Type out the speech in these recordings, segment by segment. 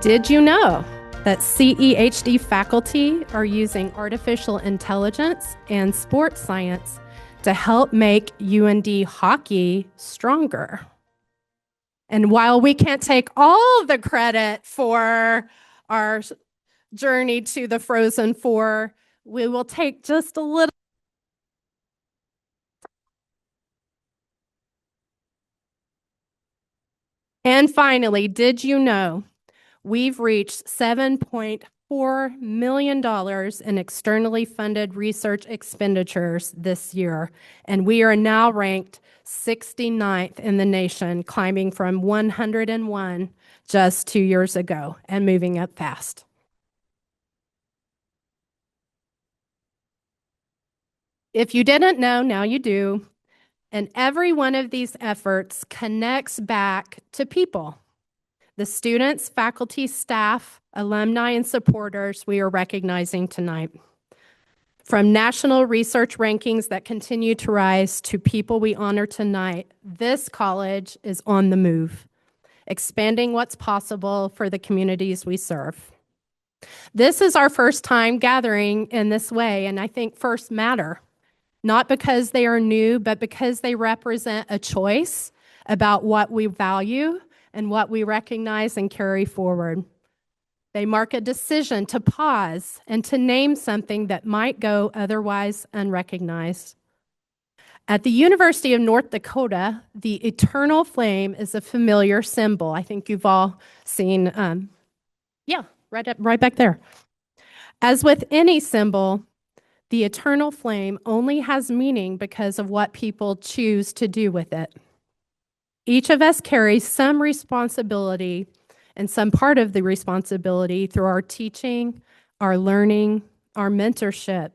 Did you know that CEHD faculty are using artificial intelligence and sports science to help make UND hockey stronger? And while we can't take all the credit for our journey to the Frozen Four, we will take just a little. And finally, did you know we've reached $7.4 million in externally funded research expenditures this year, and we are now ranked 69th in the nation, climbing from 101 just 2 years ago and moving up fast. If you didn't know, now you do. And every one of these efforts connects back to people. The students, faculty, staff, alumni, and supporters we are recognizing tonight. From national research rankings that continue to rise to people we honor tonight, this college is on the move, expanding what's possible for the communities we serve. This is our first time gathering in this way, and I think firsts matter. Not because they are new, but because they represent a choice about what we value and what we recognize and carry forward. They mark a decision to pause and to name something that might go otherwise unrecognized. At the University of North Dakota, the eternal flame is a familiar symbol. I think you've all seen, right back there. As with any symbol, the eternal flame only has meaning because of what people choose to do with it. Each of us carries some responsibility and some part of the responsibility through our teaching, our learning, our mentorship,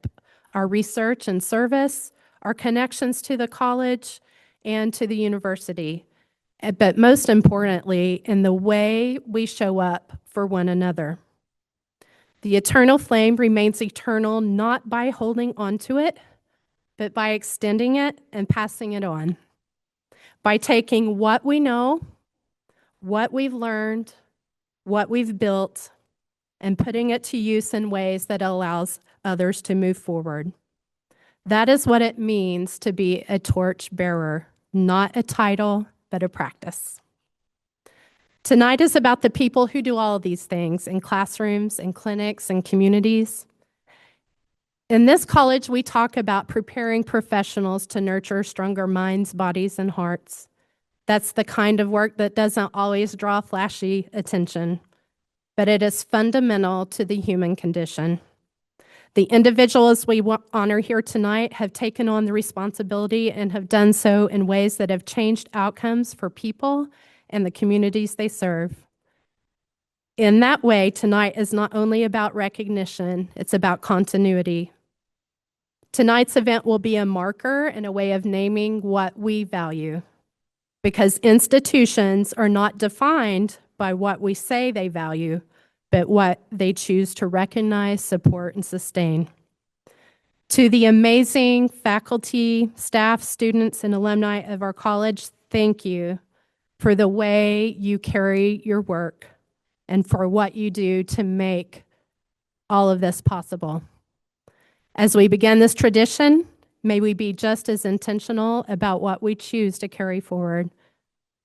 our research and service, our connections to the college and to the university, but most importantly, in the way we show up for one another. The eternal flame remains eternal not by holding onto it, but by extending it and passing it on. By taking what we know, what we've learned, what we've built, and putting it to use in ways that allows others to move forward. That is what it means to be a torch bearer, not a title, but a practice. Tonight is about the people who do all of these things in classrooms and clinics and communities. In this college, we talk about preparing professionals to nurture stronger minds, bodies, and hearts. That's the kind of work that doesn't always draw flashy attention, but it is fundamental to the human condition. The individuals we honor here tonight have taken on the responsibility and have done so in ways that have changed outcomes for people and the communities they serve. In that way, tonight is not only about recognition, it's about continuity. Tonight's event will be a marker and a way of naming what we value, because institutions are not defined by what we say they value, but what they choose to recognize, support, and sustain. To the amazing faculty, staff, students, and alumni of our college, thank you for the way you carry your work and for what you do to make all of this possible. As we begin this tradition, may we be just as intentional about what we choose to carry forward,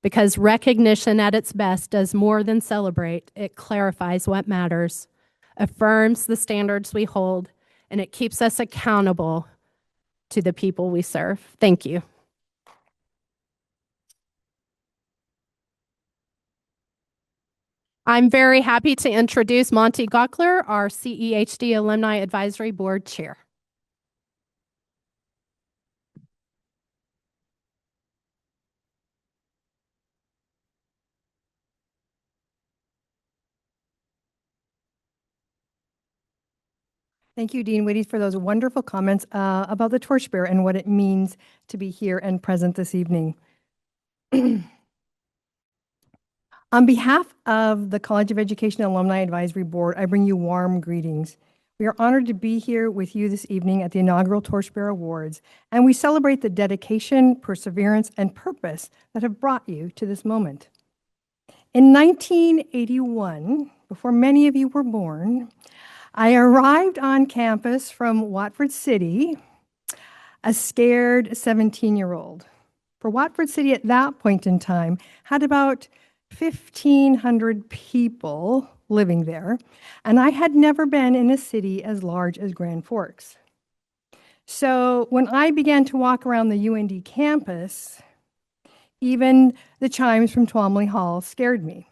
because recognition at its best does more than celebrate. It clarifies what matters, affirms the standards we hold, and it keeps us accountable to the people we serve. Thank you. I'm very happy to introduce Monty Gockler, our CEHD Alumni Advisory Board Chair. Thank you, Dean Whitty, for those wonderful comments about the Torchbearer and what it means to be here and present this evening. On behalf of the College of Education Alumni Advisory Board, I bring you warm greetings. We are honored to be here with you this evening at the Inaugural Torchbearer Awards, and we celebrate the dedication, perseverance, and purpose that have brought you to this moment. In 1981, before many of you were born. I arrived on campus from Watford City, a scared 17-year-old. For Watford City at that point in time had about 1,500 people living there, and I had never been in a city as large as Grand Forks. So when I began to walk around the UND campus, even the chimes from Twomley Hall scared me.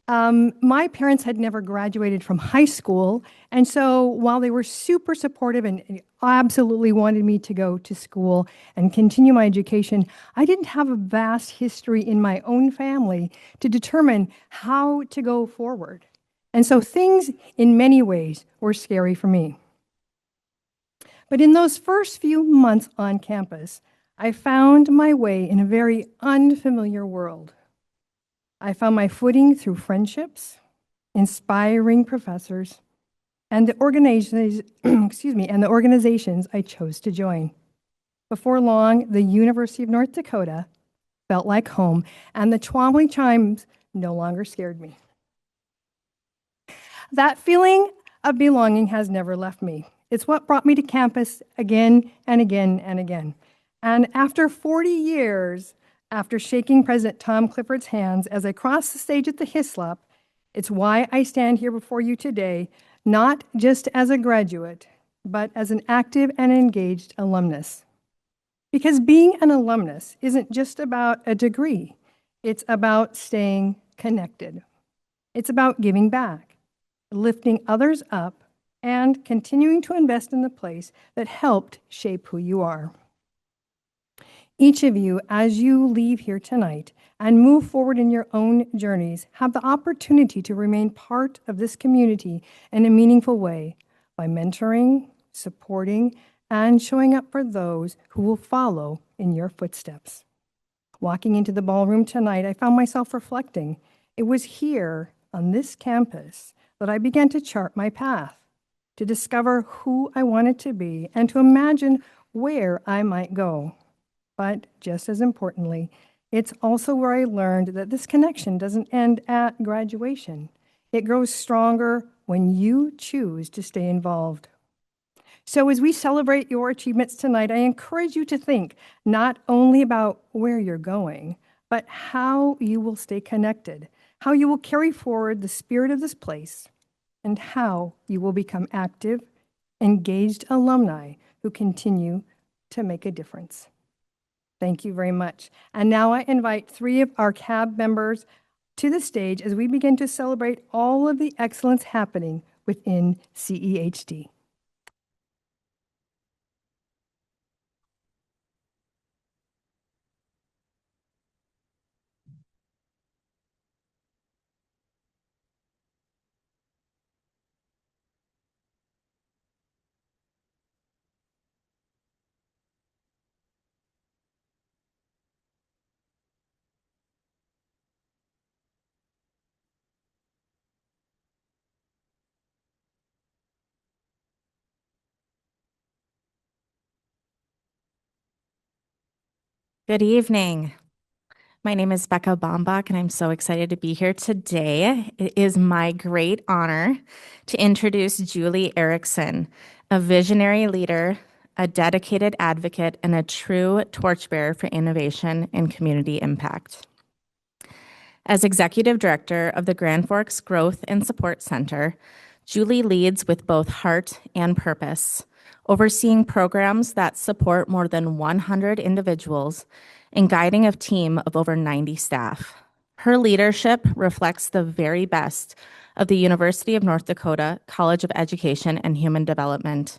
My parents had never graduated from high school, and so while they were super supportive and absolutely wanted me to go to school and continue my education, I didn't have a vast history in my own family to determine how to go forward. And so things, in many ways, were scary for me. But in those first few months on campus, I found my way in a very unfamiliar world. I found my footing through friendships, inspiring professors, and the organizations I chose to join. Before long, the University of North Dakota felt like home, and the Twomley chimes no longer scared me. That feeling of belonging has never left me. It's what brought me to campus again and again and again. And after 40 years, after shaking President Tom Clifford's hands as I crossed the stage at the Hislop, it's why I stand here before you today, not just as a graduate, but as an active and engaged alumnus. Because being an alumnus isn't just about a degree, it's about staying connected. It's about giving back, lifting others up, and continuing to invest in the place that helped shape who you are. Each of you, as you leave here tonight and move forward in your own journeys, have the opportunity to remain part of this community in a meaningful way by mentoring, supporting, and showing up for those who will follow in your footsteps. Walking into the ballroom tonight, I found myself reflecting. It was here on this campus that I began to chart my path, to discover who I wanted to be, and to imagine where I might go. But just as importantly, it's also where I learned that this connection doesn't end at graduation. It grows stronger when you choose to stay involved. So as we celebrate your achievements tonight, I encourage you to think not only about where you're going, but how you will stay connected, how you will carry forward the spirit of this place, and how you will become active, engaged alumni who continue to make a difference. Thank you very much. And now I invite 3 of our CAAB members to the stage as we begin to celebrate all of the excellence happening within CEHD. Good evening. My name is Becca Bombach, and I'm so excited to be here today. It is my great honor to introduce Julie Erickson, a visionary leader, a dedicated advocate, and a true torchbearer for innovation and community impact. As Executive Director of the Grand Forks Growth and Support Center, Julie leads with both heart and purpose, overseeing programs that support more than 100 individuals and guiding a team of over 90 staff. Her leadership reflects the very best of the University of North Dakota College of Education and Human Development,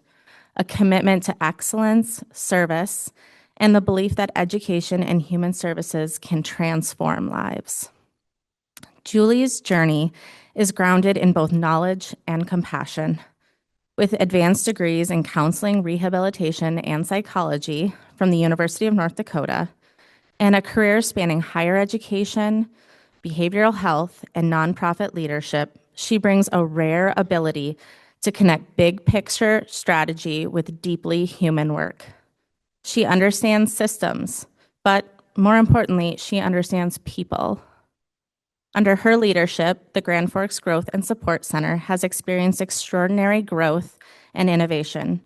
a commitment to excellence, service, and the belief that education and human services can transform lives. Julie's journey is grounded in both knowledge and compassion. With advanced degrees in counseling, rehabilitation, and psychology from the University of North Dakota, and a career spanning higher education, behavioral health, and nonprofit leadership, she brings a rare ability to connect big picture strategy with deeply human work. She understands systems, but more importantly, she understands people. Under her leadership, the Grand Forks Growth and Support Center has experienced extraordinary growth and innovation.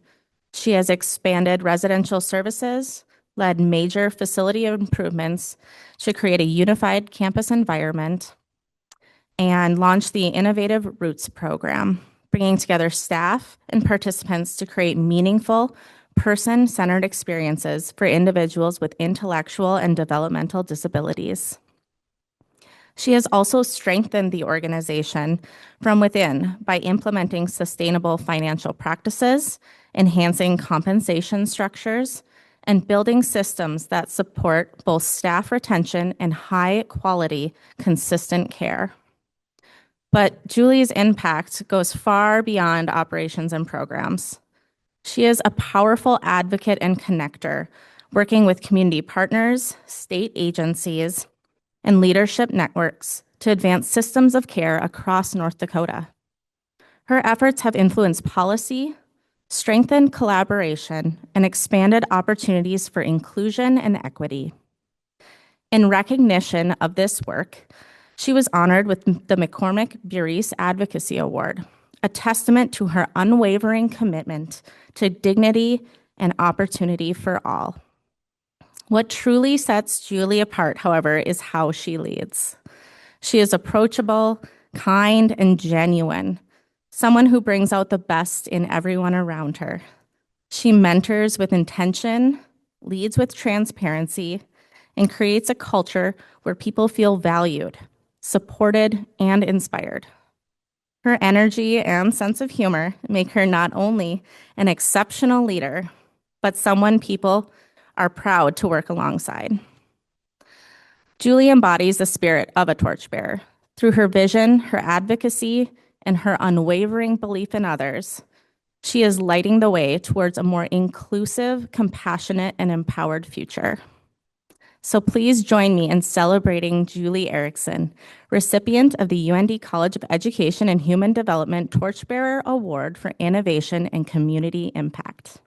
She has expanded residential services, led major facility improvements to create a unified campus environment, and launched the Innovative Roots program, bringing together staff and participants to create meaningful, person-centered experiences for individuals with intellectual and developmental disabilities. She has also strengthened the organization from within by implementing sustainable financial practices, enhancing compensation structures, and building systems that support both staff retention and high-quality, consistent care. But Julie's impact goes far beyond operations and programs. She is a powerful advocate and connector, working with community partners, state agencies, and leadership networks to advance systems of care across North Dakota. Her efforts have influenced policy, strengthened collaboration, and expanded opportunities for inclusion and equity. In recognition of this work, she was honored with the McCormick-Burris Advocacy Award, a testament to her unwavering commitment to dignity and opportunity for all. What truly sets Julie apart, however, is how she leads. She is approachable, kind, and genuine, someone who brings out the best in everyone around her. She mentors with intention, leads with transparency, and creates a culture where people feel valued, supported, and inspired. Her energy and sense of humor make her not only an exceptional leader, but someone people are proud to work alongside. Julie embodies the spirit of a torchbearer. Through her vision, her advocacy, and her unwavering belief in others, she is lighting the way towards a more inclusive, compassionate, and empowered future. So please join me in celebrating Julie Erickson, recipient of the UND College of Education and Human Development Torchbearer Award for Innovation and Community Impact.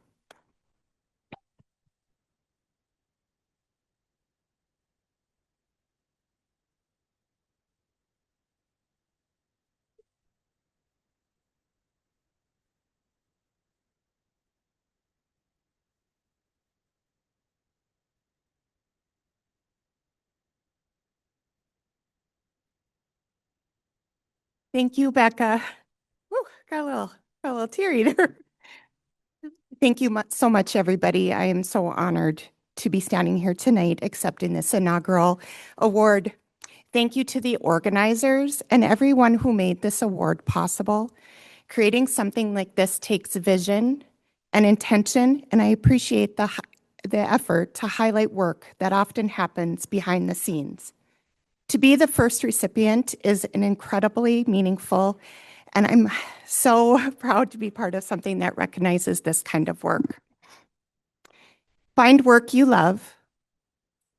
Thank you, Becca. Whew, got a little teary there. Thank you so much, everybody. I am so honored to be standing here tonight accepting this inaugural award. Thank you to the organizers and everyone who made this award possible. Creating something like this takes vision and intention, and I appreciate the effort to highlight work that often happens behind the scenes. To be the first recipient is an incredibly meaningful, and I'm so proud to be part of something that recognizes this kind of work. Find work you love,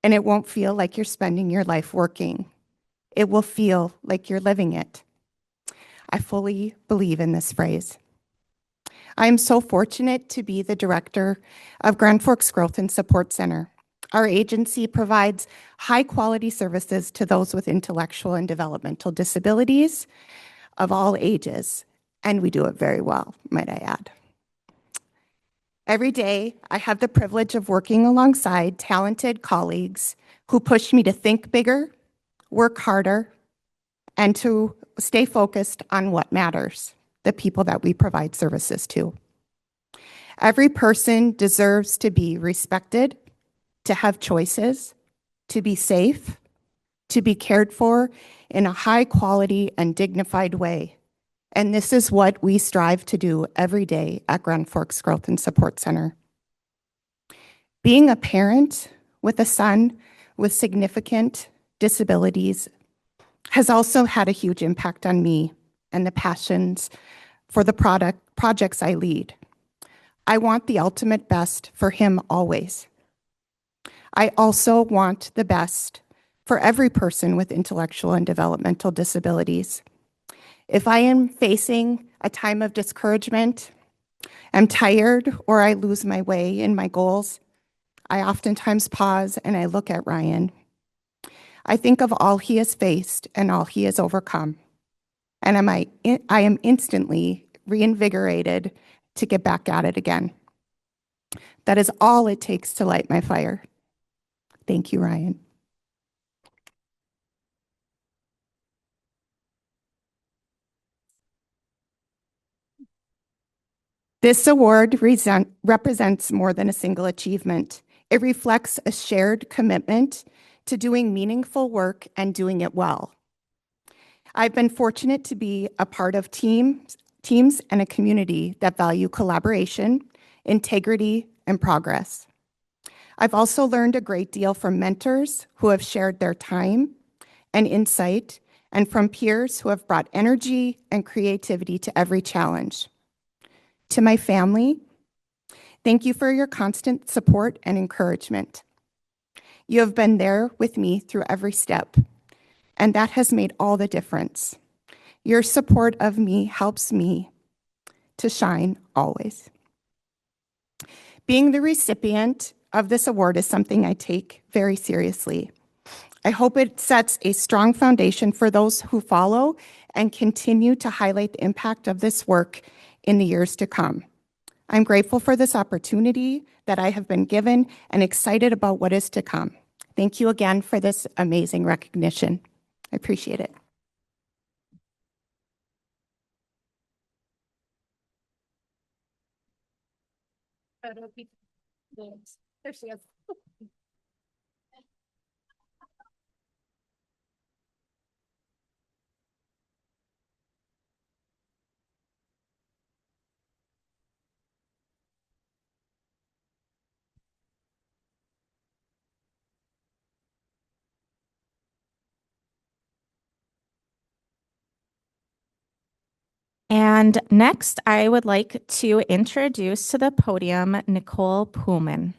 and it won't feel like you're spending your life working. It will feel like you're living it. I fully believe in this phrase. I am so fortunate to be the director of Grand Forks Growth and Support Center. Our agency provides high-quality services to those with intellectual and developmental disabilities of all ages, and we do it very well, might I add. Every day, I have the privilege of working alongside talented colleagues who push me to think bigger, work harder, and to stay focused on what matters, the people that we provide services to. Every person deserves to be respected, to have choices, to be safe, to be cared for in a high quality and dignified way. And this is what we strive to do every day at Grand Forks Growth and Support Center. Being a parent with a son with significant disabilities has also had a huge impact on me and the passions for the projects I lead. I want the ultimate best for him always. I also want the best for every person with intellectual and developmental disabilities. If I am facing a time of discouragement, I'm tired, or I lose my way in my goals, I oftentimes pause and I look at Ryan. I think of all he has faced and all he has overcome, and I am instantly reinvigorated to get back at it again. That is all it takes to light my fire. Thank you, Ryan. This award represents more than a single achievement. It reflects a shared commitment to doing meaningful work and doing it well. I've been fortunate to be a part of teams and a community that value collaboration, integrity, and progress. I've also learned a great deal from mentors who have shared their time and insight, and from peers who have brought energy and creativity to every challenge. To my family, thank you for your constant support and encouragement. You have been there with me through every step, and that has made all the difference. Your support of me helps me to shine always. Being the recipient of this award is something I take very seriously. I hope it sets a strong foundation for those who follow and continue to highlight the impact of this work in the years to come. I'm grateful for this opportunity that I have been given and excited about what is to come. Thank you again for this amazing recognition. I appreciate it. There she is. And next, I would like to introduce to the podium Nicole Pullman.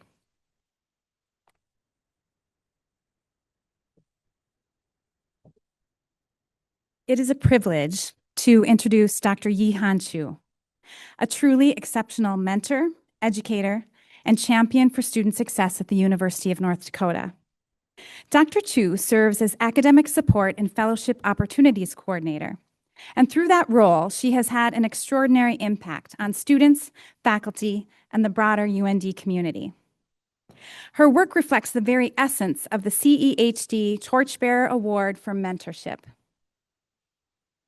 It is a privilege to introduce Dr. Yee Han Chu, a truly exceptional mentor, educator, and champion for student success at the University of North Dakota. Dr. Chu serves as Academic Support and Fellowship Opportunities Coordinator, and through that role, she has had an extraordinary impact on students, faculty, and the broader UND community. Her work reflects the very essence of the CEHD Torchbearer Award for Mentorship.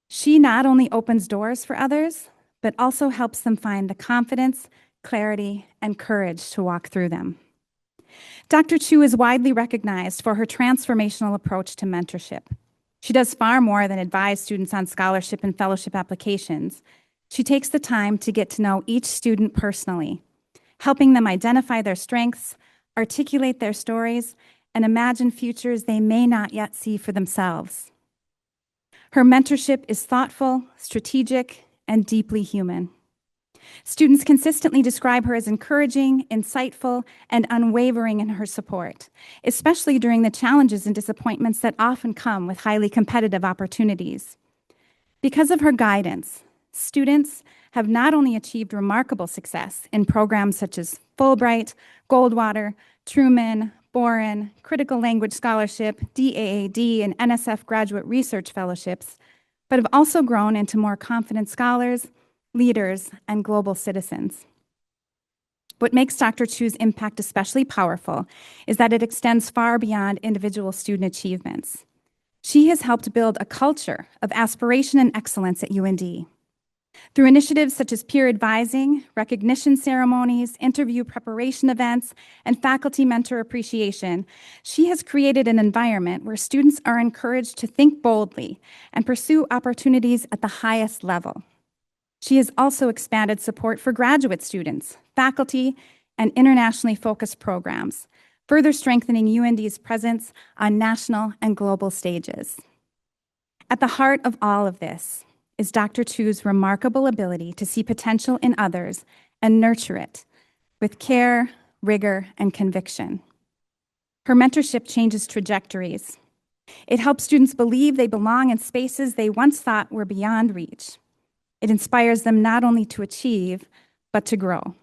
She not only opens doors for others, but also helps them find the confidence, clarity, and courage to walk through them. Dr. Chu is widely recognized for her transformational approach to mentorship. She does far more than advise students on scholarship and fellowship applications. She takes the time to get to know each student personally, helping them identify their strengths, articulate their stories, and imagine futures they may not yet see for themselves. Her mentorship is thoughtful, strategic, and deeply human. Students consistently describe her as encouraging, insightful, and unwavering in her support, especially during the challenges and disappointments that often come with highly competitive opportunities. Because of her guidance, students have not only achieved remarkable success in programs such as Fulbright, Goldwater, Truman, Boren, Critical Language Scholarship, DAAD, and NSF Graduate Research Fellowships, but have also grown into more confident scholars, leaders, and global citizens. What makes Dr. Chu's impact especially powerful is that it extends far beyond individual student achievements. She has helped build a culture of aspiration and excellence at UND. Through initiatives such as peer advising, recognition ceremonies, interview preparation events, and faculty mentor appreciation, she has created an environment where students are encouraged to think boldly and pursue opportunities at the highest level. She has also expanded support for graduate students, faculty, and internationally focused programs, further strengthening UND's presence on national and global stages. At the heart of all of this is Dr. Chu's remarkable ability to see potential in others and nurture it with care, rigor, and conviction. Her mentorship changes trajectories. It helps students believe they belong in spaces they once thought were beyond reach. It inspires them not only to achieve, but to grow.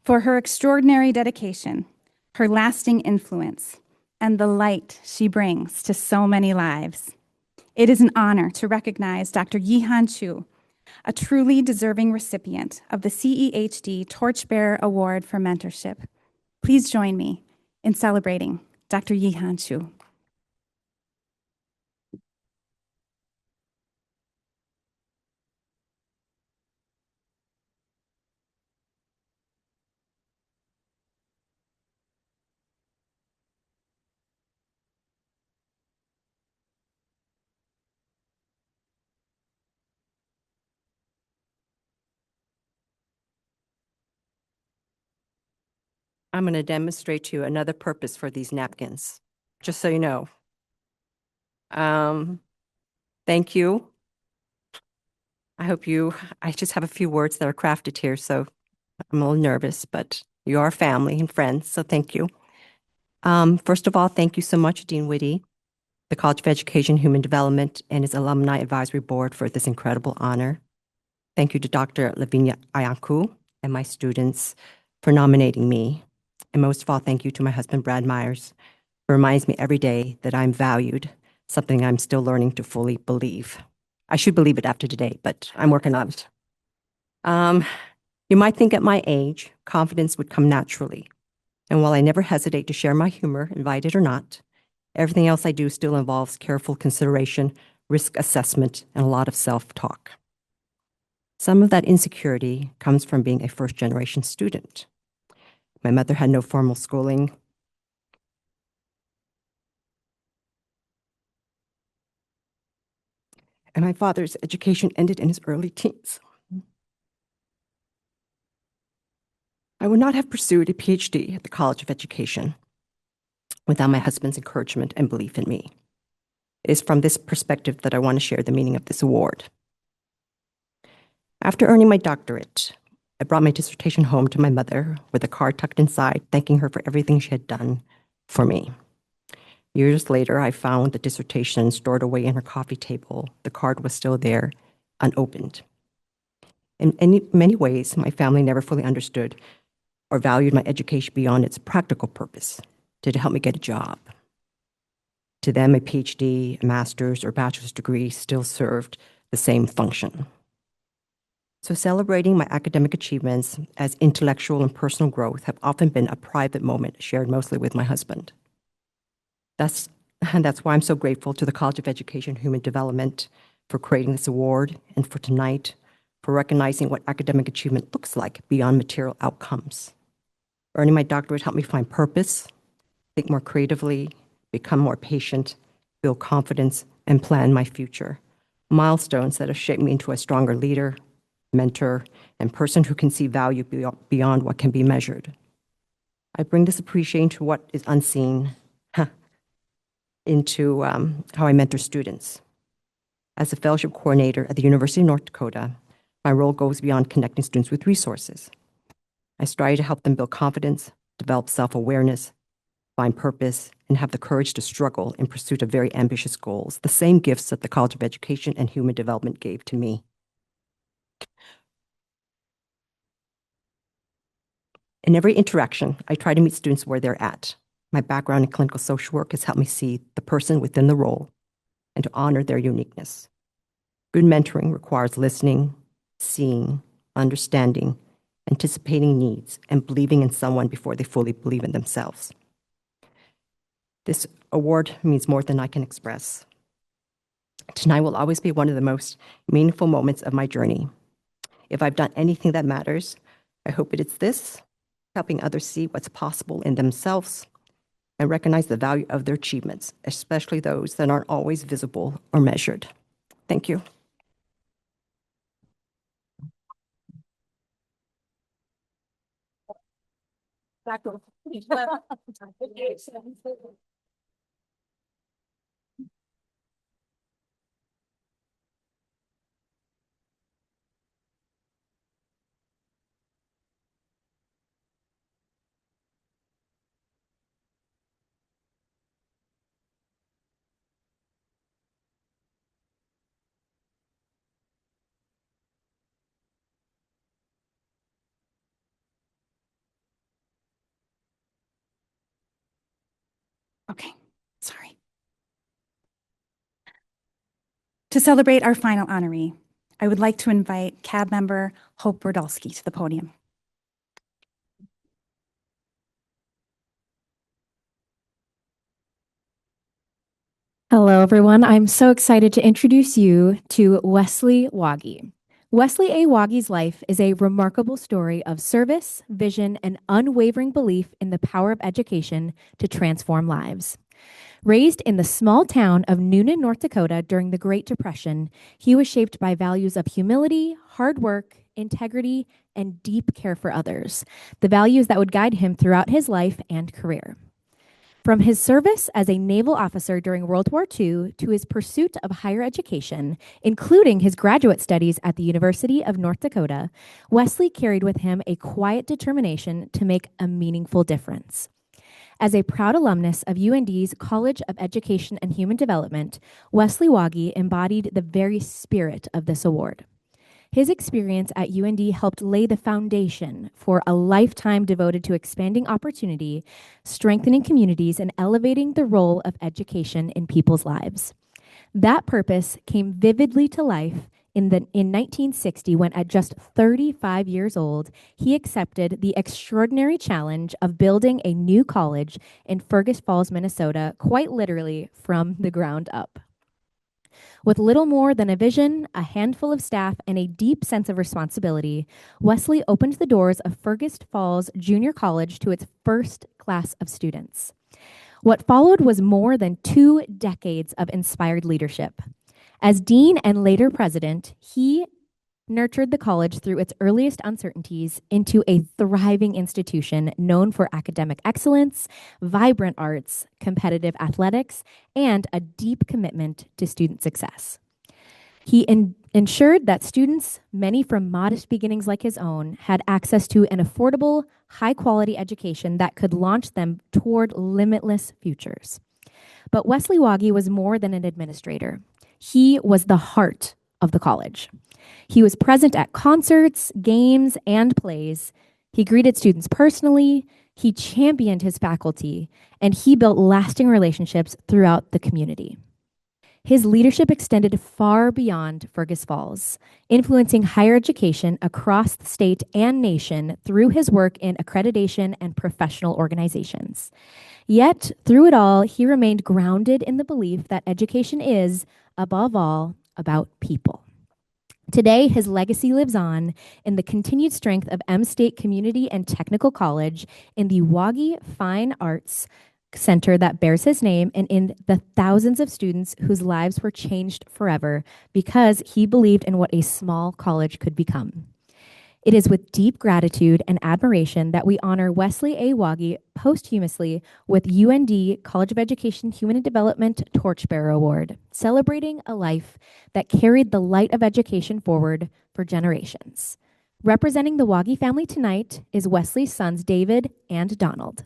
For her extraordinary dedication, her lasting influence, and the light she brings to so many lives. It is an honor to recognize Dr. Yee Han Chu, a truly deserving recipient of the CEHD Torchbearer Award for Mentorship. Please join me in celebrating Dr. Yee Han Chu. I'm going to demonstrate to you another purpose for these napkins, just so you know. Thank you. I just have a few words that are crafted here, so I'm a little nervous, but you are family and friends, so thank you. First of all, thank you so much, Dean Whitty, the College of Education, Human Development, and his Alumni Advisory Board for this incredible honor. Thank you to Dr. Lavinia Ayanku and my students for nominating me. And most of all, thank you to my husband, Brad Myers, who reminds me every day that I'm valued, something I'm still learning to fully believe. I should believe it after today, but I'm working on it. You might think at my age, confidence would come naturally. And while I never hesitate to share my humor, invited or not, everything else I do still involves careful consideration, risk assessment, and a lot of self-talk. Some of that insecurity comes from being a first-generation student. My mother had no formal schooling. And my father's education ended in his early teens. I would not have pursued a PhD at the College of Education without my husband's encouragement and belief in me. It is from this perspective that I want to share the meaning of this award. After earning my doctorate, I brought my dissertation home to my mother with a card tucked inside, thanking her for everything she had done for me. Years later, I found the dissertation stored away in her coffee table. The card was still there, unopened. In many ways, my family never fully understood or valued my education beyond its practical purpose, to help me get a job. To them, a PhD, a master's, or bachelor's degree still served the same function. So celebrating my academic achievements as intellectual and personal growth have often been a private moment shared mostly with my husband. That's why I'm so grateful to the College of Education and Human Development for creating this award, and for tonight, for recognizing what academic achievement looks like beyond material outcomes. Earning my doctorate helped me find purpose, think more creatively, become more patient, build confidence, and plan my future. Milestones that have shaped me into a stronger leader, mentor, and person who can see value beyond what can be measured. I bring this appreciation to what is unseen into how I mentor students. As a fellowship coordinator at the University of North Dakota, my role goes beyond connecting students with resources. I strive to help them build confidence, develop self-awareness, find purpose, and have the courage to struggle in pursuit of very ambitious goals, the same gifts that the College of Education and Human Development gave to me. In every interaction, I try to meet students where they're at. My background in clinical social work has helped me see the person within the role and to honor their uniqueness. Good mentoring requires listening, seeing, understanding, anticipating needs, and believing in someone before they fully believe in themselves. This award means more than I can express. Tonight will always be one of the most meaningful moments of my journey. If I've done anything that matters, I hope it's this, helping others see what's possible in themselves and recognize the value of their achievements, especially those that aren't always visible or measured. Thank you. Okay, sorry. To celebrate our final honoree, I would like to invite CAAB member Hope Brodalski to the podium. Hello, everyone. I'm so excited to introduce you to Wesley Waage. Wesley A. Waage's life is a remarkable story of service, vision, and unwavering belief in the power of education to transform lives. Raised in the small town of Noonan, North Dakota during the Great Depression, he was shaped by values of humility, hard work, integrity, and deep care for others, the values that would guide him throughout his life and career. From his service as a naval officer during World War II to his pursuit of higher education, including his graduate studies at the University of North Dakota, Wesley carried with him a quiet determination to make a meaningful difference. As a proud alumnus of UND's College of Education and Human Development, Wesley Waage embodied the very spirit of this award. His experience at UND helped lay the foundation for a lifetime devoted to expanding opportunity, strengthening communities, and elevating the role of education in people's lives. That purpose came vividly to life in 1960 when, at just 35 years old, he accepted the extraordinary challenge of building a new college in Fergus Falls, Minnesota, quite literally from the ground up. With little more than a vision, a handful of staff, and a deep sense of responsibility, Wesley opened the doors of Fergus Falls Junior College to its first class of students. What followed was more than 2 decades of inspired leadership. As dean and later president, he nurtured the college through its earliest uncertainties into a thriving institution known for academic excellence, vibrant arts, competitive athletics, and a deep commitment to student success. He ensured that students, many from modest beginnings like his own, had access to an affordable, high-quality education that could launch them toward limitless futures. But Wesley Waage was more than an administrator. He was the heart of the college. He was present at concerts, games, and plays. He greeted students personally, he championed his faculty, and he built lasting relationships throughout the community. His leadership extended far beyond Fergus Falls, influencing higher education across the state and nation through his work in accreditation and professional organizations. Yet, through it all, he remained grounded in the belief that education is, above all, about people. Today, his legacy lives on in the continued strength of M-State Community and Technical College, in the Waage Fine Arts Center that bears his name, and in the thousands of students whose lives were changed forever because he believed in what a small college could become. It is with deep gratitude and admiration that we honor Wesley A. Waage posthumously with UND College of Education Human Development Torchbearer Award, celebrating a life that carried the light of education forward for generations. Representing the Waage family tonight is Wesley's sons David and Donald.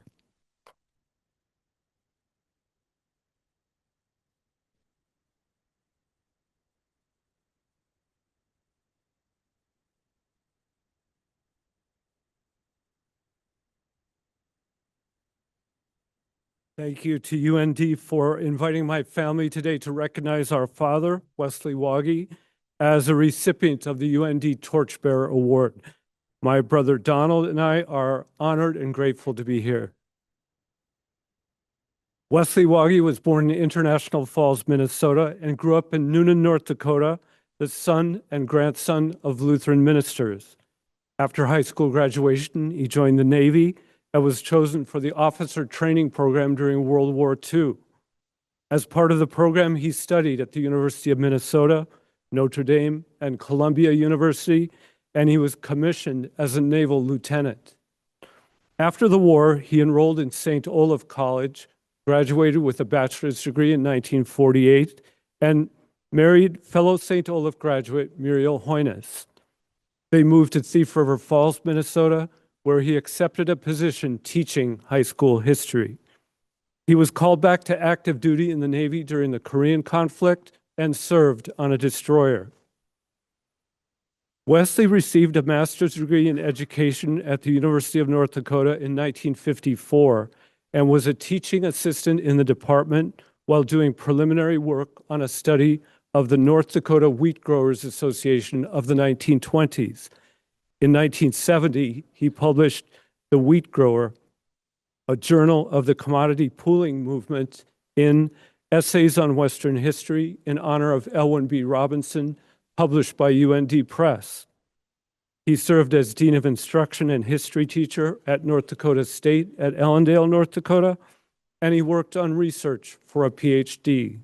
Thank you to UND for inviting my family today to recognize our father, Wesley Waage, as a recipient of the UND Torchbearer Award. My brother Donald and I are honored and grateful to be here. Wesley Waage was born in International Falls, Minnesota, and grew up in Noonan, North Dakota, the son and grandson of Lutheran ministers. After high school graduation, he joined the Navy and was chosen for the officer training program during World War II. As part of the program, he studied at the University of Minnesota, Notre Dame, and Columbia University, and he was commissioned as a naval lieutenant. After the war, he enrolled in St. Olaf College, graduated with a bachelor's degree in 1948, and married fellow St. Olaf graduate Muriel Hoynes. They moved to Thief River Falls, Minnesota, where he accepted a position teaching high school history. He was called back to active duty in the Navy during the Korean conflict and served on a destroyer. Wesley received a master's degree in education at the University of North Dakota in 1954 and was a teaching assistant in the department while doing preliminary work on a study of the North Dakota Wheat Growers Association of the 1920s. In 1970, he published The Wheat Grower, a journal of the commodity pooling movement, in Essays on Western History in honor of Elwyn B. Robinson, published by UND Press. He served as Dean of Instruction and History teacher at North Dakota State at Ellendale, North Dakota, and he worked on research for a PhD.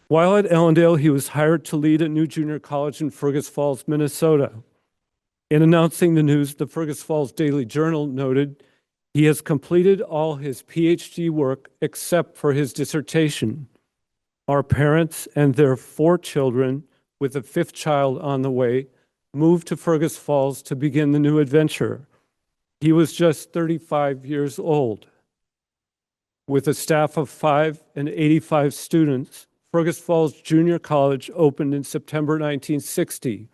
While at Ellendale, he was hired to lead a new junior college in Fergus Falls, Minnesota. In announcing the news, the Fergus Falls Daily Journal noted, he has completed all his PhD work except for his dissertation. Our parents and their 4 children, with a 5th child on the way, moved to Fergus Falls to begin the new adventure. He was just 35 years old. With a staff of 5 and 85 students, Fergus Falls Junior College opened in September 1960.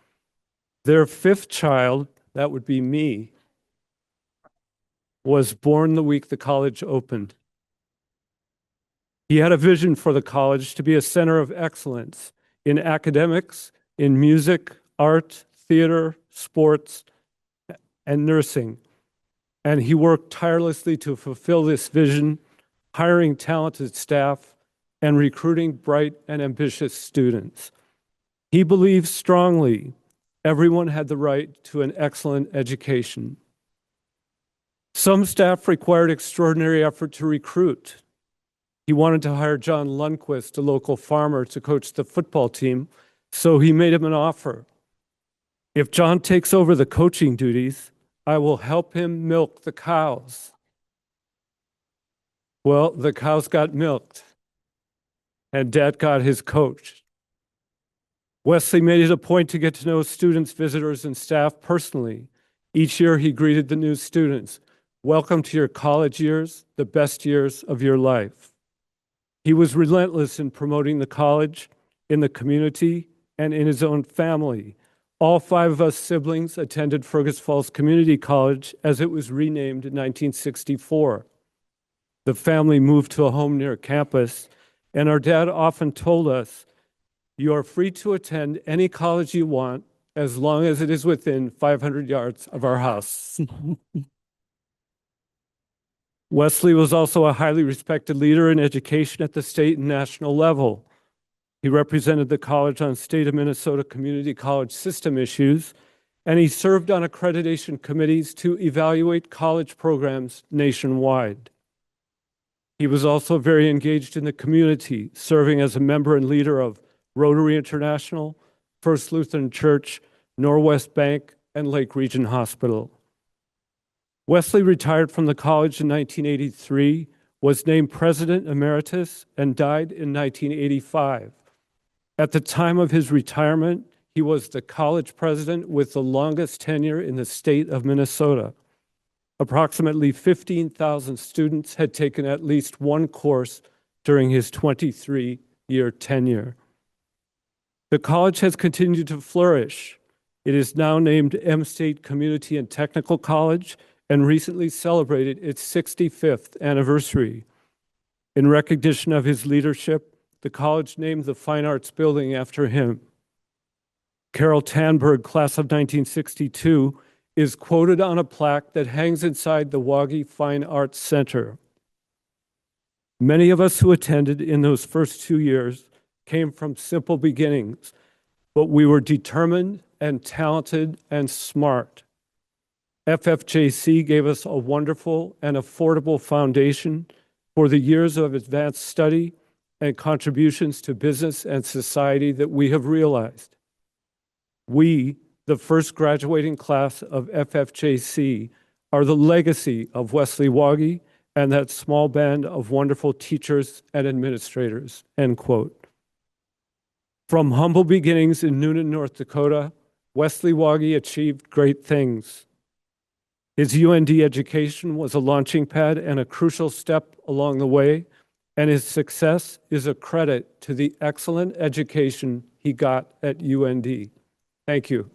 Their 5th child, that would be me, was born the week the college opened. He had a vision for the college to be a center of excellence in academics, in music, art, theater, sports, and nursing. And he worked tirelessly to fulfill this vision, hiring talented staff and recruiting bright and ambitious students. He believed strongly everyone had the right to an excellent education. Some staff required extraordinary effort to recruit. He wanted to hire John Lundquist, a local farmer, to coach the football team, so he made him an offer. If John takes over the coaching duties, I will help him milk the cows. Well, the cows got milked, and Dad got his coach. Wesley made it a point to get to know students, visitors, and staff personally. Each year, he greeted the new students. Welcome to your college years, the best years of your life. He was relentless in promoting the college, in the community, and in his own family. All 5 of us siblings attended Fergus Falls Community College as it was renamed in 1964. The family moved to a home near campus, and our dad often told us, "You are free to attend any college you want as long as it is within 500 yards of our house." Wesley was also a highly respected leader in education at the state and national level. He represented the college on state of Minnesota community college system issues, and he served on accreditation committees to evaluate college programs nationwide. He was also very engaged in the community, serving as a member and leader of Rotary International, First Lutheran Church, Norwest Bank, and Lake Region Hospital. Wesley retired from the college in 1983, was named President Emeritus, and died in 1985. At the time of his retirement, he was the college president with the longest tenure in the state of Minnesota. Approximately 15,000 students had taken at least one course during his 23-year tenure. The college has continued to flourish. It is now named M-State Community and Technical College and recently celebrated its 65th anniversary. In recognition of his leadership, the college named the Fine Arts Building after him. Carol Tanberg, class of 1962, is quoted on a plaque that hangs inside the Waage Fine Arts Center. Many of us who attended in those first 2 years came from simple beginnings, but we were determined and talented and smart. FFJC gave us a wonderful and affordable foundation for the years of advanced study and contributions to business and society that we have realized. We, the first graduating class of FFJC, are the legacy of Wesley Waage and that small band of wonderful teachers and administrators, end quote. From humble beginnings in Newnan, North Dakota, Wesley Waage achieved great things. His UND education was a launching pad and a crucial step along the way, and his success is a credit to the excellent education he got at UND. Thank you.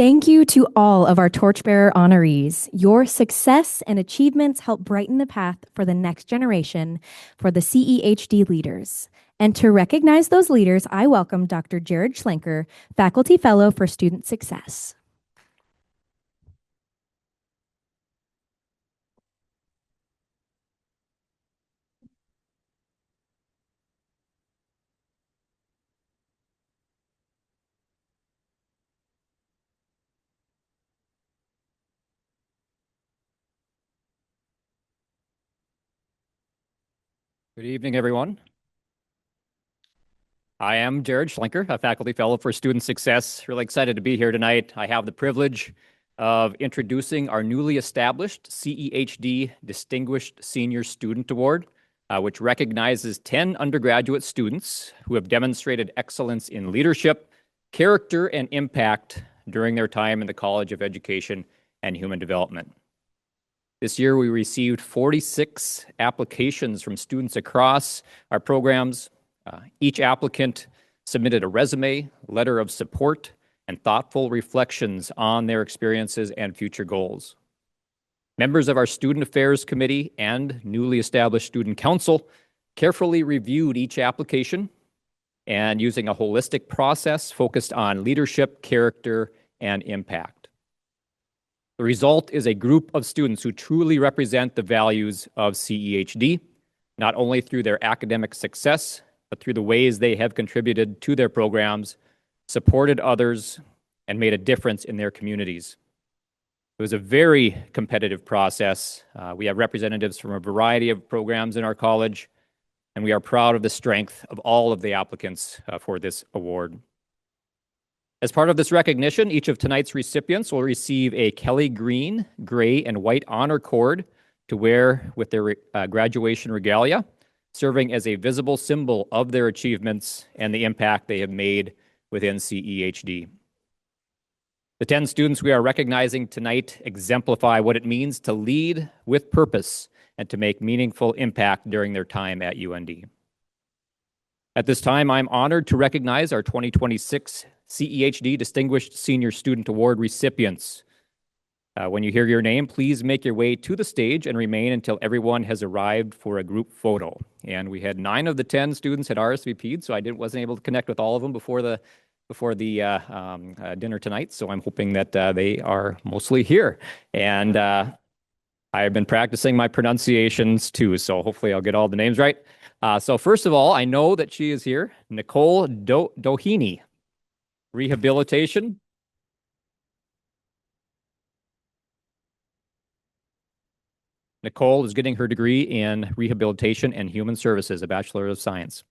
Thank you to all of our Torchbearer honorees. Your success and achievements help brighten the path for the next generation for the CEHD leaders. And to recognize those leaders, I welcome Dr. Jared Schlenker, Faculty Fellow for Student Success. Good evening, everyone. I am Jared Schlenker, a faculty fellow for Student Success. Really excited to be here tonight. I have the privilege of introducing our newly established CEHD Distinguished Senior Student Award, which recognizes 10 undergraduate students who have demonstrated excellence in leadership, character, and impact during their time in the College of Education and Human Development. This year, we received 46 applications from students across our programs. Each applicant submitted a resume, letter of support, and thoughtful reflections on their experiences and future goals. Members of our Student Affairs Committee and newly established Student Council carefully reviewed each application and using a holistic process focused on leadership, character, and impact. The result is a group of students who truly represent the values of CEHD, not only through their academic success, but through the ways they have contributed to their programs, supported others, and made a difference in their communities. It was a very competitive process. We have representatives from a variety of programs in our college, and we are proud of the strength of all of the applicants for this award. As part of this recognition, each of tonight's recipients will receive a Kelly green, gray, and white honor cord to wear with their graduation regalia, serving as a visible symbol of their achievements and the impact they have made within CEHD. The 10 students we are recognizing tonight exemplify what it means to lead with purpose and to make meaningful impact during their time at UND. At this time, I'm honored to recognize our 2026 CEHD Distinguished Senior Student Award recipients. When you hear your name, please make your way to the stage and remain until everyone has arrived for a group photo. And we had 9 of the 10 students had RSVP'd, so I wasn't able to connect with all of them before the dinner tonight. So I'm hoping that they are mostly here. And I have been practicing my pronunciations too, so hopefully I'll get all the names right. So first of all, I know that she is here, Nicole Doheny, Rehabilitation. Nicole is getting her degree in Rehabilitation and Human Services, a Bachelor of Science.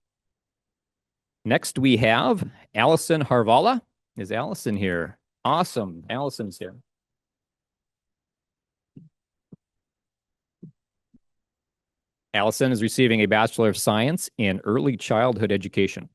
Next, we have Allison Harvala. Is Allison here? Awesome. Allison's here. Allison is receiving a Bachelor of Science in Early Childhood Education.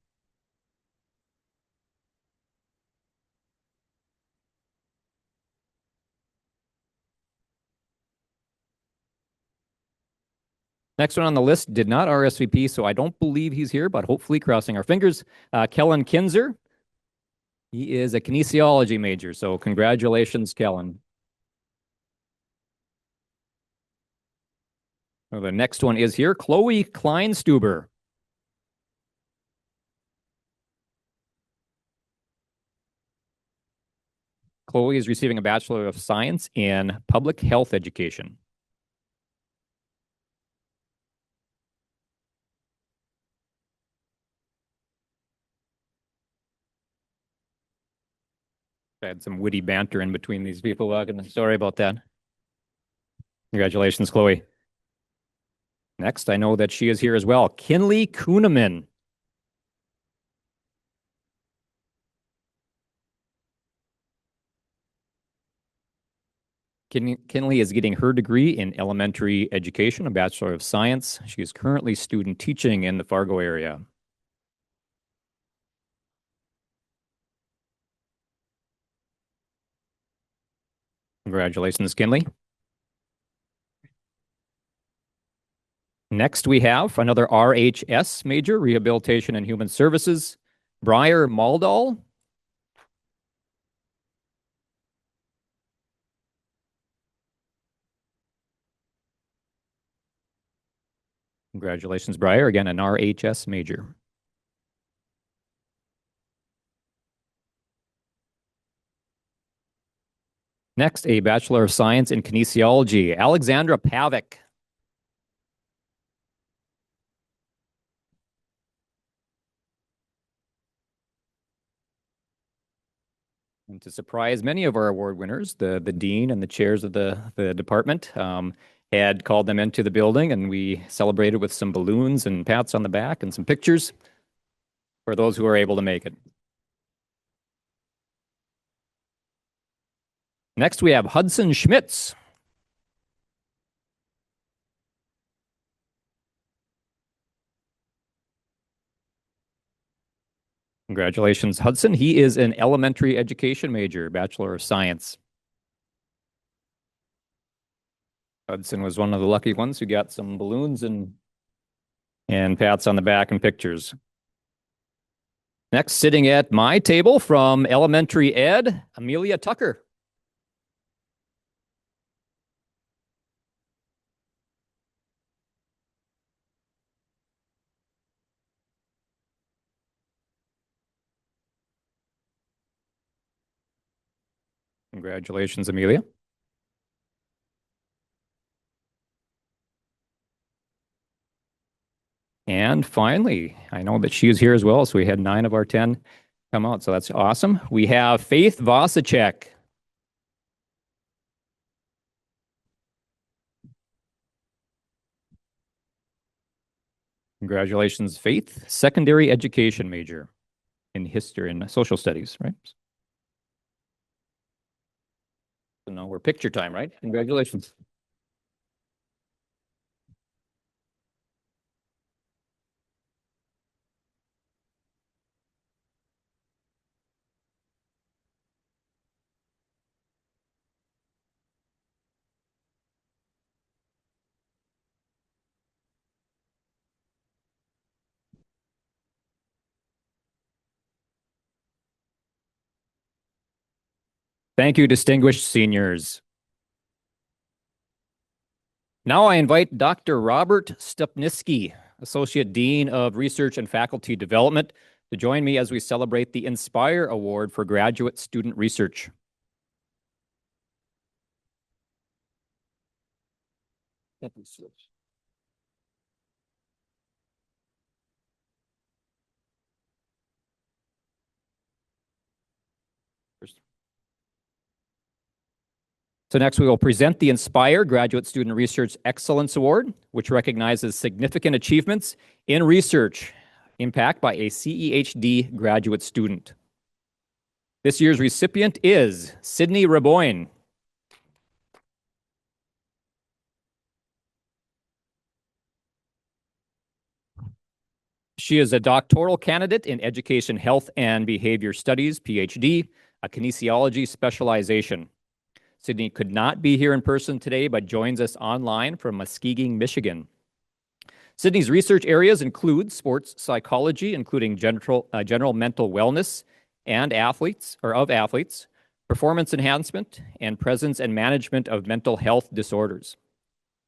Next one on the list did not RSVP, so I don't believe he's here, but hopefully, crossing our fingers, Kellen Kinzer. He is a kinesiology major, so congratulations, Kellen. Well, the next one is here, Chloe Kleinstuber. Chloe is receiving a Bachelor of Science in Public Health Education. I had some witty banter in between these people. Sorry about that. Congratulations, Chloe. Next, I know that she is here as well. Kinley Kuhneman. Kinley is getting her degree in elementary education, a Bachelor of Science. She is currently student teaching in the Fargo area. Congratulations, Kinley. Next, we have another RHS major, Rehabilitation and Human Services, Briar Maldal. Congratulations, Briar. Again, an RHS major. Next, a Bachelor of Science in Kinesiology, Alexandra Pavic. And to surprise many of our award winners, the dean and the chairs of the department had called them into the building, and we celebrated with some balloons and pats on the back and some pictures for those who are able to make it. Next, we have Hudson Schmitz. Congratulations, Hudson. He is an elementary education major, Bachelor of Science. Hudson was one of the lucky ones who got some balloons and pats on the back and pictures. Next, sitting at my table from elementary ed, Amelia Tucker. Congratulations, Amelia. And finally, I know that she is here as well, so we had 9 of our 10 come out, so that's awesome. We have Faith Vasicek. Congratulations, Faith. Secondary education major in history and social studies, right? So now we're picture time, right? Congratulations. Thank you, distinguished seniors. Now I invite Dr. Robert Stupniski, Associate Dean of Research and Faculty Development, to join me as we celebrate the Inspire Award for Graduate Student Research. So next we will present the Inspire Graduate Student Research Excellence Award, which recognizes significant achievements in research impact by a CEHD graduate student. This year's recipient is Sydney Reboyne. She is a doctoral candidate in Education, Health, and Behavior Studies, PhD, a kinesiology specialization. Sydney could not be here in person today, but joins us online from Muskegon, Michigan. Sydney's research areas include sports psychology, including general mental wellness and athletes, performance enhancement, and presence and management of mental health disorders.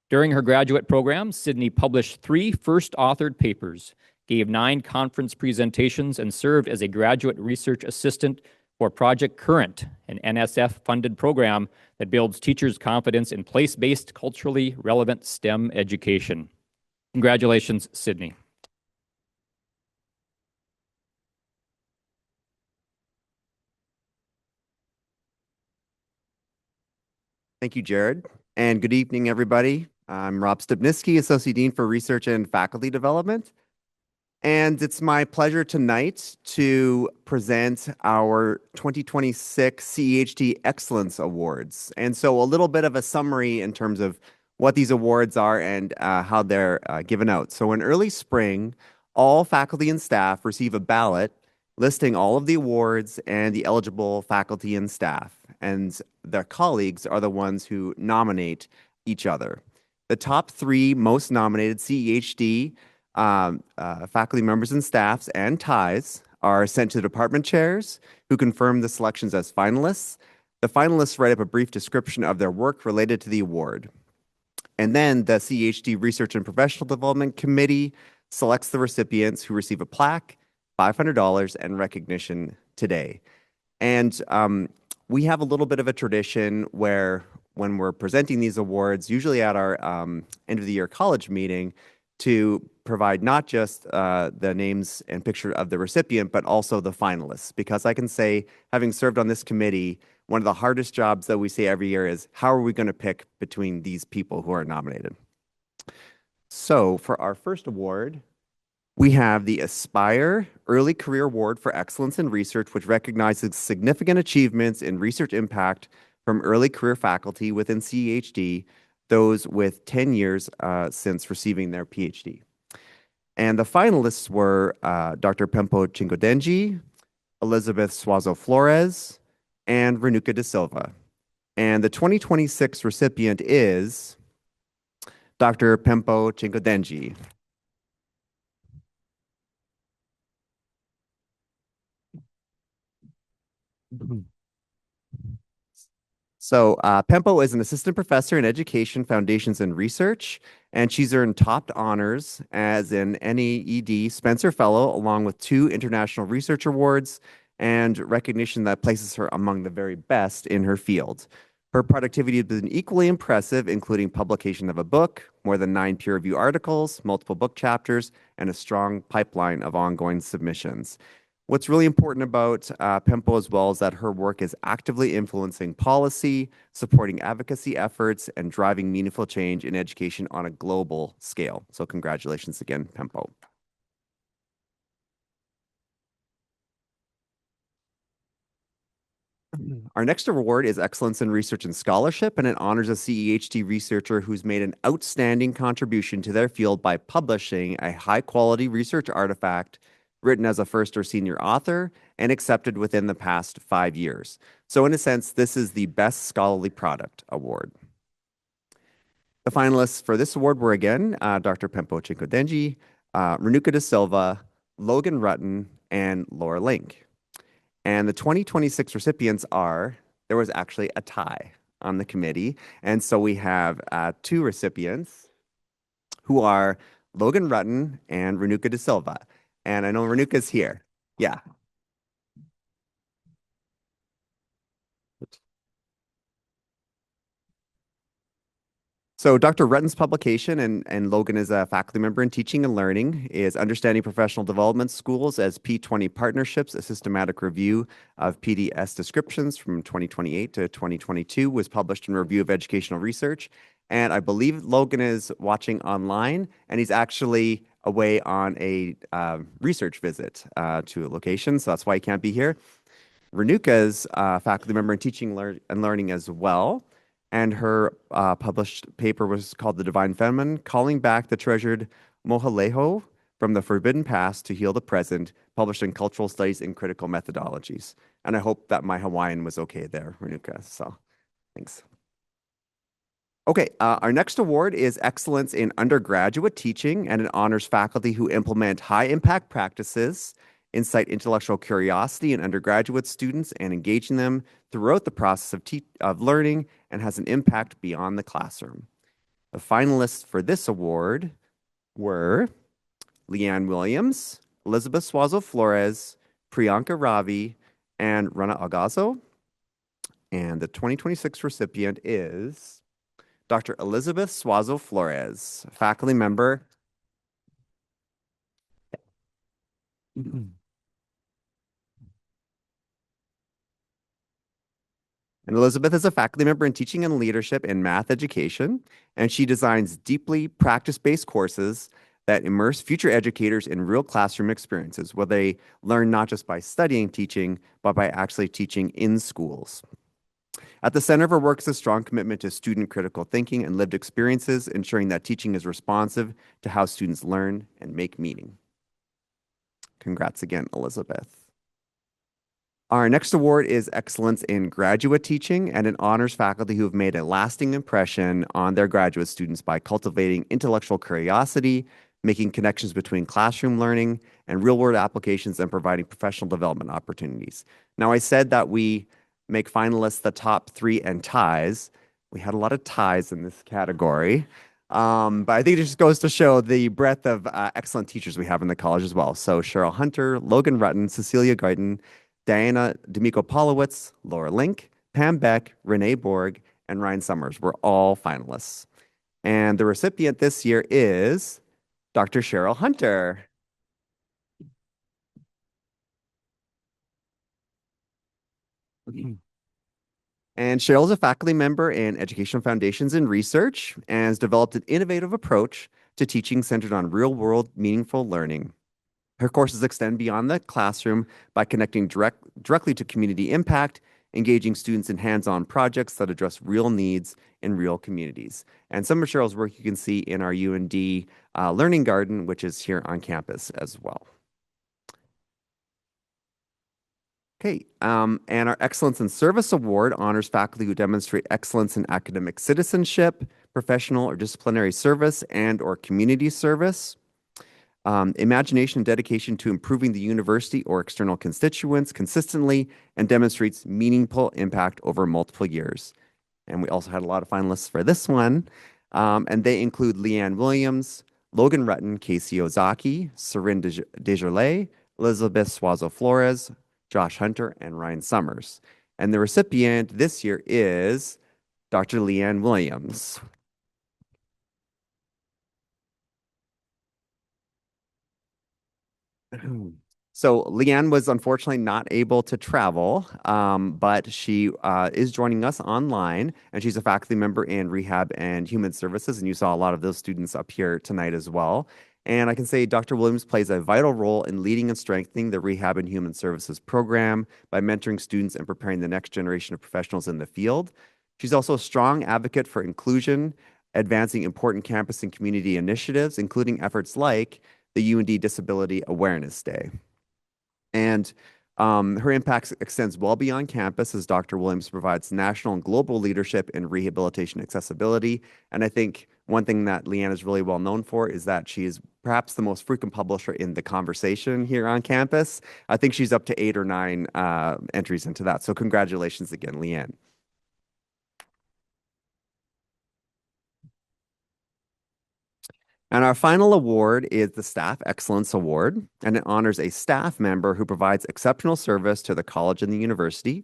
During her graduate program, Sydney published 3 first-authored papers, gave 9 conference presentations, and served as a graduate research assistant for Project Current, an NSF-funded program that builds teachers' confidence in place-based, culturally relevant STEM education. Congratulations, Sydney. Thank you, Jared. And good evening, everybody. I'm Rob Stupniski, Associate Dean for Research and Faculty Development. And it's my pleasure tonight to present our 2026 CEHD Excellence Awards. And so a little bit of a summary in terms of what these awards are and how they're given out. So in early spring, all faculty and staff receive a ballot listing all of the awards and the eligible faculty and staff. And their colleagues are the ones who nominate each other. The top 3 most nominated CEHD faculty members and staffs and ties are sent to the department chairs, who confirm the selections as finalists. The finalists write up a brief description of their work related to the award. And then the CEHD Research and Professional Development Committee selects the recipients who receive a plaque, $500, and recognition today. And we have a little bit of a tradition where when we're presenting these awards, usually at our end of the year college meeting, to provide not just the names and picture of the recipient, but also the finalists. Because I can say, having served on this committee, one of the hardest jobs that we say every year is, how are we going to pick between these people who are nominated? So for our first award, we have the Aspire Early Career Award for Excellence in Research, which recognizes significant achievements in research impact from early career faculty within CEHD, those with 10 years since receiving their PhD. And the finalists were Dr. Pempo Chincodenji, Elizabeth Suazo Flores, and Renuka de Silva. And the 2026 recipient is Dr. Pempo Chincodenji. So Pempo is an assistant professor in education, foundations, and research, and she's earned top honors as an NAED Spencer Fellow, along with 2 international research awards and recognition that places her among the very best in her field. Her productivity has been equally impressive, including publication of a book, more than 9 peer-reviewed articles, multiple book chapters, and a strong pipeline of ongoing submissions. What's really important about Pempo as well is that her work is actively influencing policy, supporting advocacy efforts, and driving meaningful change in education on a global scale. So congratulations again, Pempo. Our next award is Excellence in Research and Scholarship, and it honors a CEHD researcher who's made an outstanding contribution to their field by publishing a high-quality research artifact written as a first or senior author and accepted within the past 5 years. So in a sense, this is the Best Scholarly Product Award. The finalists for this award were again, Dr. Pempo Chincodenji, Renuka de Silva, Logan Rutten, and Laura Link. And the 2026 recipients there was actually a tie on the committee. And so we have 2 recipients who are Logan Rutten and Renuka de Silva. And I know Renuka's here. Yeah. So Dr. Rutten's publication, and Logan is a faculty member in teaching and learning, is Understanding Professional Development Schools as P20 Partnerships, a systematic review of PDS descriptions from 2028 to 2022, was published in Review of Educational Research. And I believe Logan is watching online, and he's actually away on a research visit to a location, so that's why he can't be here. Renuka's faculty member in teaching and learning as well, and her published paper was called The Divine Feminine, Calling Back the Treasured Mohaleho from the Forbidden Past to Heal the Present, published in Cultural Studies and Critical Methodologies. And I hope that my Hawaiian was okay there, Renuka, so thanks. Okay, our next award is Excellence in Undergraduate Teaching, and it honors faculty who implement high-impact practices, incite intellectual curiosity in undergraduate students, and engaging them throughout the process of learning, and has an impact beyond the classroom. The finalists for this award were Leanne Williams, Elizabeth Suazo Flores, Priyanka Ravi, and Rana Agazo. And the 2026 recipient is Dr. Elizabeth Suazo Flores, faculty member. And Elizabeth is a faculty member in teaching and leadership in math education, and she designs deeply practice-based courses that immerse future educators in real classroom experiences, where they learn not just by studying teaching, but by actually teaching in schools. At the center of her work is a strong commitment to student critical thinking and lived experiences, ensuring that teaching is responsive to how students learn and make meaning. Congrats again, Elizabeth. Our next award is Excellence in Graduate Teaching, and it honors faculty who have made a lasting impression on their graduate students by cultivating intellectual curiosity, making connections between classroom learning and real-world applications, and providing professional development opportunities. Now, I said that we make finalists the top 3 and ties. We had a lot of ties in this category. But I think it just goes to show the breadth of excellent teachers we have in the college as well. So Cheryl Hunter, Logan Rutten, Cecilia Guyton, Diana D'Amico Polowitz, Laura Link, Pam Beck, Renee Borg, and Ryan Summers were all finalists. And the recipient this year is Dr. Cheryl Hunter. And Cheryl is a faculty member in Educational Foundations and Research and has developed an innovative approach to teaching centered on real-world, meaningful learning. Her courses extend beyond the classroom by connecting directly to community impact, engaging students in hands-on projects that address real needs in real communities. And some of Cheryl's work you can see in our UND Learning Garden, which is here on campus as well. Okay, and our Excellence in Service Award honors faculty who demonstrate excellence in academic citizenship, professional or disciplinary service, and or community service. Imagination and dedication to improving the university or external constituents consistently and demonstrates meaningful impact over multiple years. And we also had a lot of finalists for this one. And they include Leanne Williams, Logan Rutten, Casey Ozaki, Corinne Desjardins, Elizabeth Suazo Flores, Josh Hunter, and Ryan Summers. And the recipient this year is Dr. Leanne Williams. So Leanne was unfortunately not able to travel, but she is joining us online, and she's a faculty member in Rehab and Human Services, and you saw a lot of those students up here tonight as well. And I can say Dr. Williams plays a vital role in leading and strengthening the Rehab and Human Services program by mentoring students and preparing the next generation of professionals in the field. She's also a strong advocate for inclusion, advancing important campus and community initiatives, including efforts like the UND Disability Awareness Day. And her impact extends well beyond campus as Dr. Williams provides national and global leadership in rehabilitation accessibility. And I think one thing that Leanne is really well known for is that she is perhaps the most frequent publisher in The Conversation here on campus. I think she's up to 8 or 9 entries into that. So congratulations again, Leanne. And our final award is the Staff Excellence Award, and it honors a staff member who provides exceptional service to the college and the university.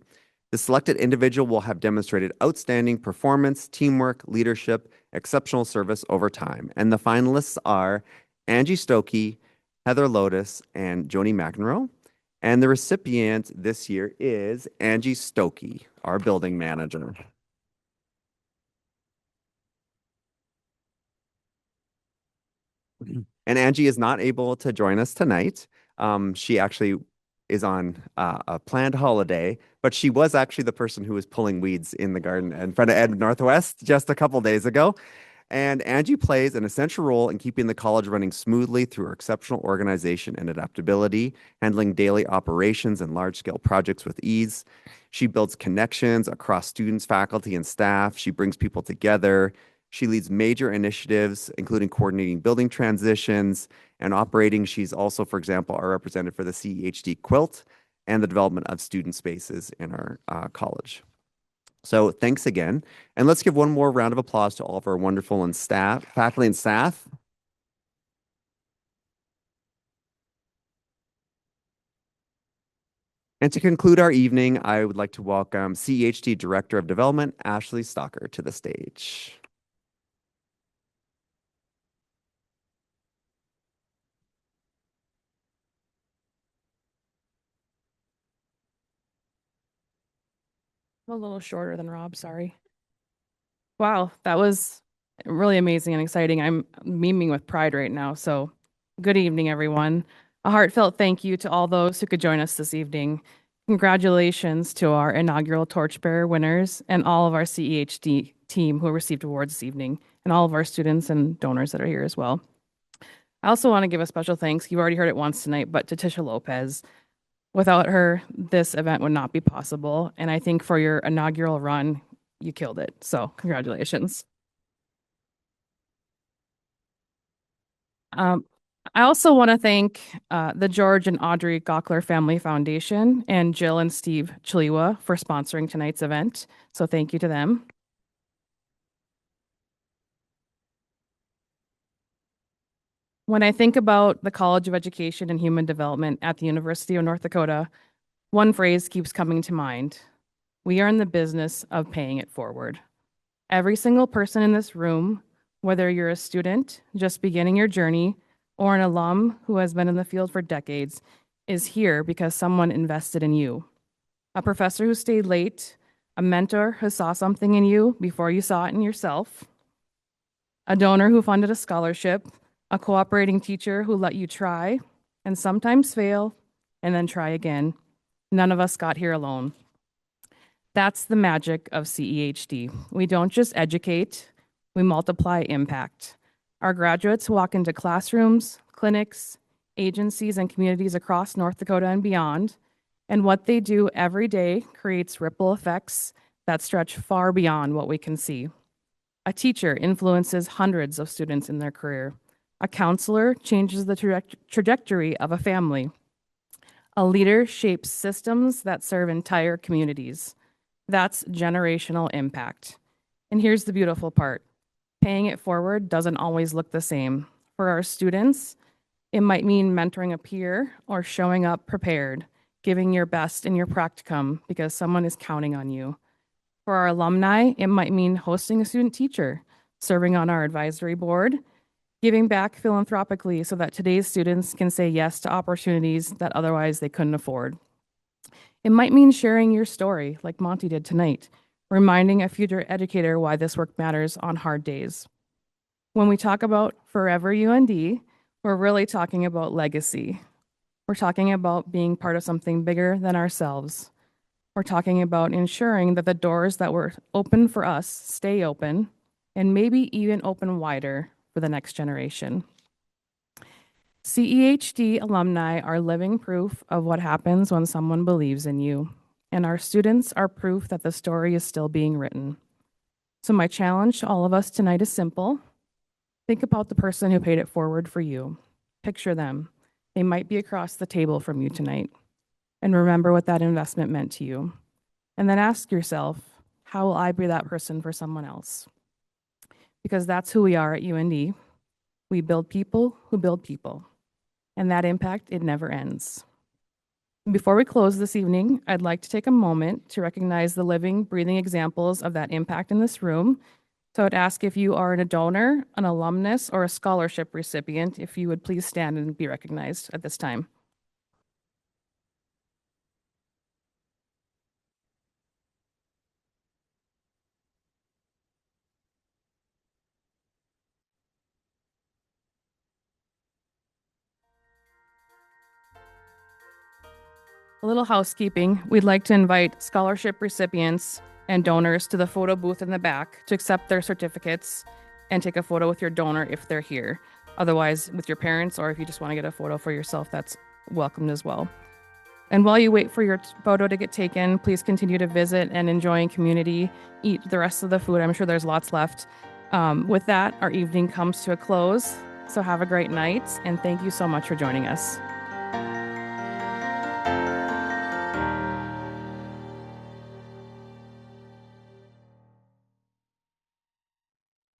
The selected individual will have demonstrated outstanding performance, teamwork, leadership, exceptional service over time. And the finalists are Angie Stokey, Heather Lotus, and Joni McEnroe. And the recipient this year is Angie Stokey, our building manager. And Angie is not able to join us tonight. She actually is on a planned holiday, but she was actually the person who was pulling weeds in the garden in front of Ed Northwest just a couple days ago. And Angie plays an essential role in keeping the college running smoothly through her exceptional organization and adaptability, handling daily operations and large-scale projects with ease. She builds connections across students, faculty, and staff. She brings people together. She leads major initiatives, including coordinating building transitions and operating. She's also, for example, our representative for the CEHD quilt and the development of student spaces in our college. So thanks again. And let's give one more round of applause to all of our wonderful faculty and staff. And to conclude our evening, I would like to welcome CEHD Director of Development, Ashley Stalker, to the stage. I'm a little shorter than Rob, sorry. Wow, that was really amazing and exciting. I'm memeing with pride right now. So good evening, everyone. A heartfelt thank you to all those who could join us this evening. Congratulations to our inaugural Torchbearer winners and all of our CEHD team who received awards this evening, and all of our students and donors that are here as well. I also want to give a special thanks, you already heard it once tonight, but to Tisha Lopez. Without her, this event would not be possible. And I think for your inaugural run, you killed it. So congratulations. I also want to thank the George and Audrey Gockler Family Foundation and Jill and Steve Chaliwa for sponsoring tonight's event. So thank you to them. When I think about the College of Education and Human Development at the University of North Dakota, one phrase keeps coming to mind. We are in the business of paying it forward. Every single person in this room, whether you're a student just beginning your journey or an alum who has been in the field for decades, is here because someone invested in you. A professor who stayed late, a mentor who saw something in you before you saw it in yourself, a donor who funded a scholarship, a cooperating teacher who let you try and sometimes fail and then try again. None of us got here alone. That's the magic of CEHD. We don't just educate, we multiply impact. Our graduates walk into classrooms, clinics, agencies, and communities across North Dakota and beyond, and what they do every day creates ripple effects that stretch far beyond what we can see. A teacher influences hundreds of students in their career. A counselor changes the trajectory of a family. A leader shapes systems that serve entire communities. That's generational impact. And here's the beautiful part. Paying it forward doesn't always look the same. For our students, it might mean mentoring a peer or showing up prepared, giving your best in your practicum because someone is counting on you. For our alumni, it might mean hosting a student teacher, serving on our advisory board, giving back philanthropically so that today's students can say yes to opportunities that otherwise they couldn't afford. It might mean sharing your story, like Monty did tonight, reminding a future educator why this work matters on hard days. When we talk about Forever UND, we're really talking about legacy. We're talking about being part of something bigger than ourselves. We're talking about ensuring that the doors that were open for us stay open and maybe even open wider for the next generation. CEHD alumni are living proof of what happens when someone believes in you, and our students are proof that the story is still being written. So my challenge to all of us tonight is simple. Think about the person who paid it forward for you. Picture them. They might be across the table from you tonight. And remember what that investment meant to you. And then ask yourself, how will I be that person for someone else? Because that's who we are at UND. We build people who build people. And that impact, it never ends. Before we close this evening, I'd like to take a moment to recognize the living, breathing examples of that impact in this room. So I'd ask if you are a donor, an alumnus, or a scholarship recipient, if you would please stand and be recognized at this time. A little housekeeping. We'd like to invite scholarship recipients and donors to the photo booth in the back to accept their certificates and take a photo with your donor if they're here. Otherwise, with your parents, or if you just want to get a photo for yourself, that's welcomed as well. And while you wait for your photo to get taken, please continue to visit and enjoy in community, eat the rest of the food. I'm sure there's lots left. With that, our evening comes to a close. So have a great night, and thank you so much for joining us.